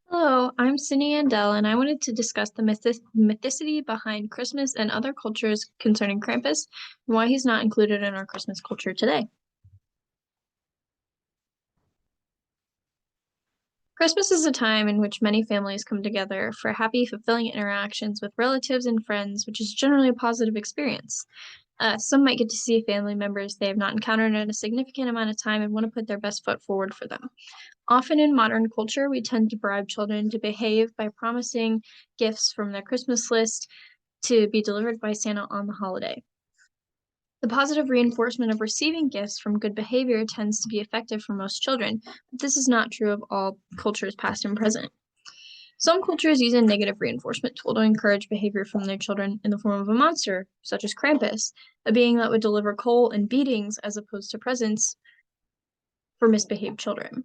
Hello, I'm Cindy Andel, and I wanted to discuss the mythicity behind Christmas and other cultures concerning Krampus and why he's not included in our Christmas culture today. Christmas is a time in which many families come together for happy, fulfilling interactions with relatives and friends, which is generally a positive experience. Some might get to see family members they have not encountered in a significant amount of time and want to put their best foot forward for them. Often in modern culture, we tend to bribe children to behave by promising gifts from their Christmas list to be delivered by Santa on the holiday. The positive reinforcement of receiving gifts from good behavior tends to be effective for most children, but this is not true of all cultures, past and present. Some cultures use a negative reinforcement tool to encourage behavior from their children in the form of a monster, such as Krampus, a being that would deliver coal and beatings as opposed to presents for misbehaved children.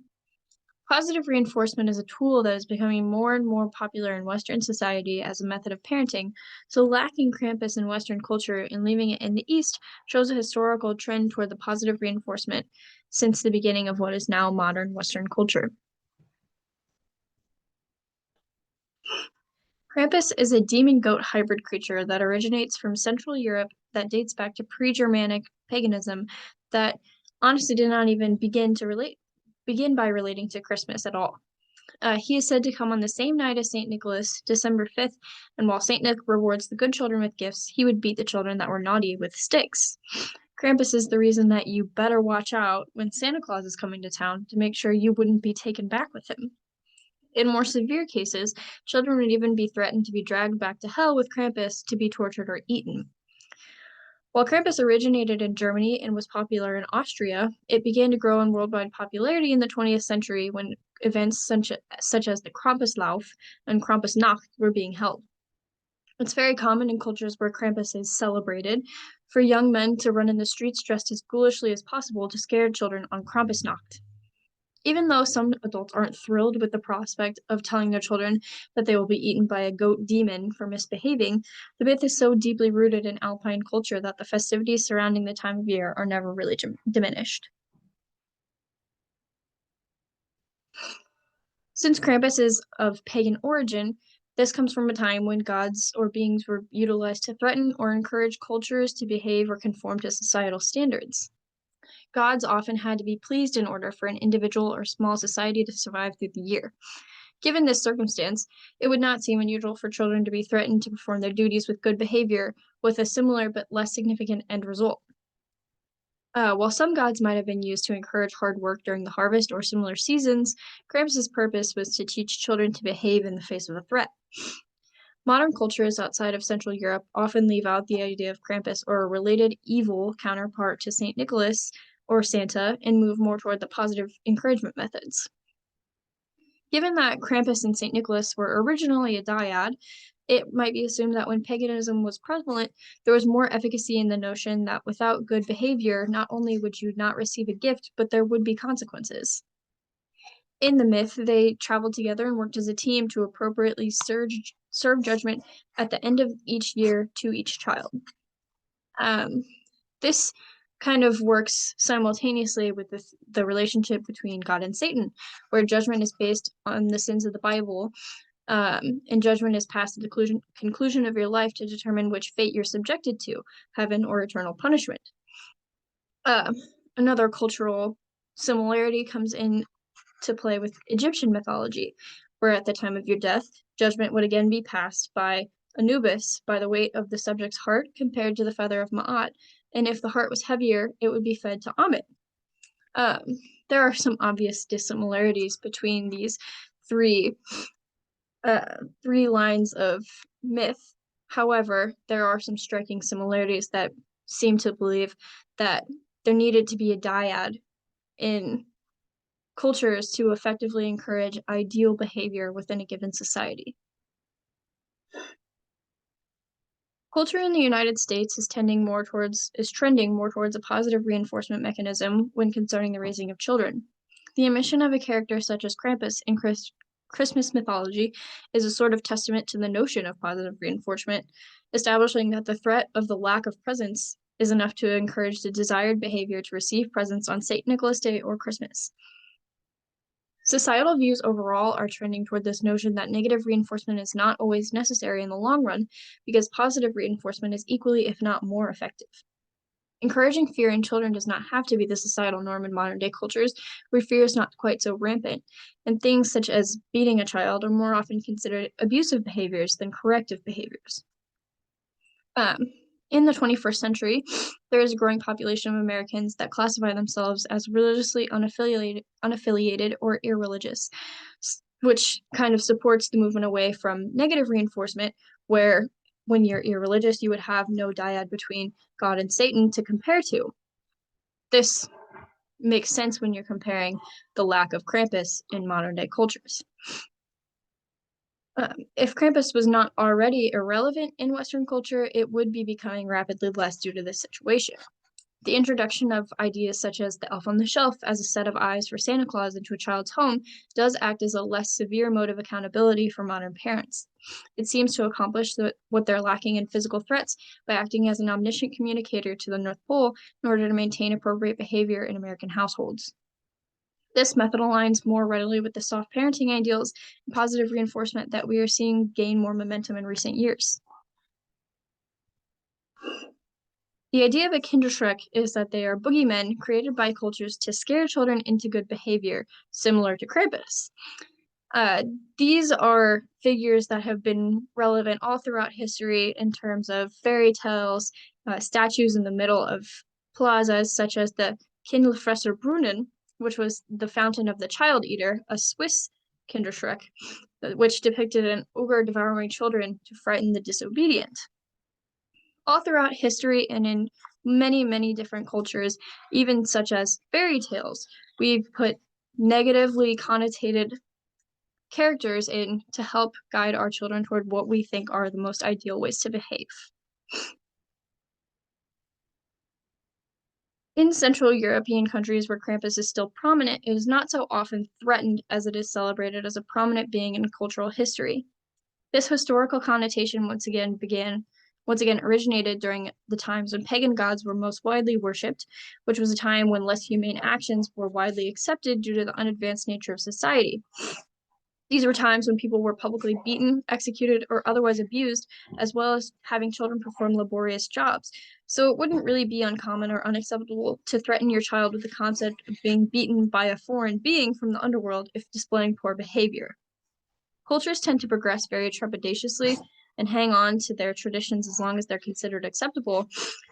Positive reinforcement is a tool that is becoming more and more popular in Western society as a method of parenting, so lacking Krampus in Western culture and leaving it in the East shows a historical trend toward the positive reinforcement since the beginning of what is now modern Western culture. Krampus is a demon goat hybrid creature that originates from Central Europe that dates back to pre-Germanic paganism that honestly did not even begin by relating to Christmas at all. He is said to come on the same night as St. Nicholas, December 5th, and while St. Nick rewards the good children with gifts, he would beat the children that were naughty with sticks. Krampus is the reason that you better watch out when Santa Claus is coming to town to make sure you wouldn't be taken back with him. In more severe cases, children would even be threatened to be dragged back to hell with Krampus to be tortured or eaten. While Krampus originated in Germany and was popular in Austria, it began to grow in worldwide popularity in the 20th century when events such as the Krampuslauf and Krampusnacht were being held. It's very common in cultures where Krampus is celebrated for young men to run in the streets dressed as ghoulishly as possible to scare children on Krampusnacht. Even though some adults aren't thrilled with the prospect of telling their children that they will be eaten by a goat demon for misbehaving, the myth is so deeply rooted in Alpine culture that the festivities surrounding the time of year are never really diminished. Since Krampus is of pagan origin, this comes from a time when gods or beings were utilized to threaten or encourage cultures to behave or conform to societal standards. Gods often had to be pleased in order for an individual or small society to survive through the year. Given this circumstance, it would not seem unusual for children to be threatened to perform their duties with good behavior, with a similar but less significant end result. While some gods might have been used to encourage hard work during the harvest or similar seasons, Krampus's purpose was to teach children to behave in the face of a threat. Modern cultures outside of Central Europe often leave out the idea of Krampus or a related evil counterpart to St. Nicholas or Santa and move more toward the positive encouragement methods. Given that Krampus and St. Nicholas were originally a dyad, it might be assumed that when paganism was prevalent, there was more efficacy in the notion that without good behavior, not only would you not receive a gift, but there would be consequences. In the myth, they traveled together and worked as a team to appropriately serve judgment at the end of each year to each child. This kind of works simultaneously with the relationship between God and Satan, where judgment is based on the sins of the Bible, and judgment is passed at the conclusion of your life to determine which fate you're subjected to, heaven or eternal punishment. Another cultural similarity comes in to play with Egyptian mythology, where at the time of your death, judgment would again be passed by Anubis by the weight of the subject's heart compared to the feather of Ma'at, and if the heart was heavier, it would be fed to Amit. There are some obvious dissimilarities between these three lines of myth. However, there are some striking similarities that seem to believe that there needed to be a dyad in cultures to effectively encourage ideal behavior within a given society. Culture in the United States is trending more towards a positive reinforcement mechanism when concerning the raising of children. The omission of a character such as Krampus in Christmas mythology is a sort of testament to the notion of positive reinforcement, establishing that the threat of the lack of presents is enough to encourage the desired behavior to receive presents on St. Nicholas Day or Christmas. Societal views overall are trending toward this notion that negative reinforcement is not always necessary in the long run because positive reinforcement is equally, if not more, effective. Encouraging fear in children does not have to be the societal norm in modern day cultures where fear is not quite so rampant, and things such as beating a child are more often considered abusive behaviors than corrective behaviors. Um, in the 21st century, there is a growing population of Americans that classify themselves as religiously unaffiliated or irreligious, which kind of supports the movement away from negative reinforcement, where when you're irreligious, you would have no dyad between God and Satan to compare to. This makes sense when you're comparing the lack of Krampus in modern day cultures. If Krampus was not already irrelevant in Western culture, it would be becoming rapidly less due to this situation. The introduction of ideas such as the elf on the shelf as a set of eyes for Santa Claus into a child's home does act as a less severe mode of accountability for modern parents. It seems to accomplish what they're lacking in physical threats by acting as an omniscient communicator to the North Pole in order to maintain appropriate behavior in American households. This method aligns more readily with the soft parenting ideals and positive reinforcement that we are seeing gain more momentum in recent years. The idea of a Kinderschreck is that they are boogeymen created by cultures to scare children into good behavior, similar to Krampus. Uh, these are figures that have been relevant all throughout history in terms of fairy tales, statues in the middle of plazas, such as the Kindelfresserbrunnen, which was the Fountain of the Child Eater, a Swiss Kinderschreck, which depicted an ogre devouring children to frighten the disobedient. All throughout history and in many, many different cultures, even such as fairy tales, we've put negatively connotated characters in to help guide our children toward what we think are the most ideal ways to behave. In Central European countries where Krampus is still prominent, it is not so often threatened as it is celebrated as a prominent being in cultural history. This historical connotation once again originated during the times when pagan gods were most widely worshipped, which was a time when less humane actions were widely accepted due to the unadvanced nature of society. These were times when people were publicly beaten, executed, or otherwise abused, as well as having children perform laborious jobs. So it wouldn't really be uncommon or unacceptable to threaten your child with the concept of being beaten by a foreign being from the underworld if displaying poor behavior. Cultures tend to progress very trepidatiously and hang on to their traditions as long as they're considered acceptable,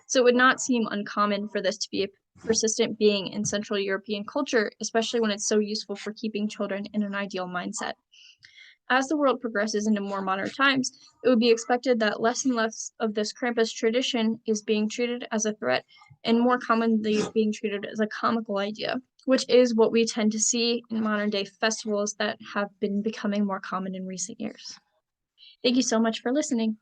so it would not seem uncommon for this to be a persistent being in Central European culture, especially when it's so useful for keeping children in an ideal mindset. As the world progresses into more modern times, it would be expected that less and less of this Krampus tradition is being treated as a threat and more commonly being treated as a comical idea, which is what we tend to see in modern day festivals that have been becoming more common in recent years. Thank you so much for listening.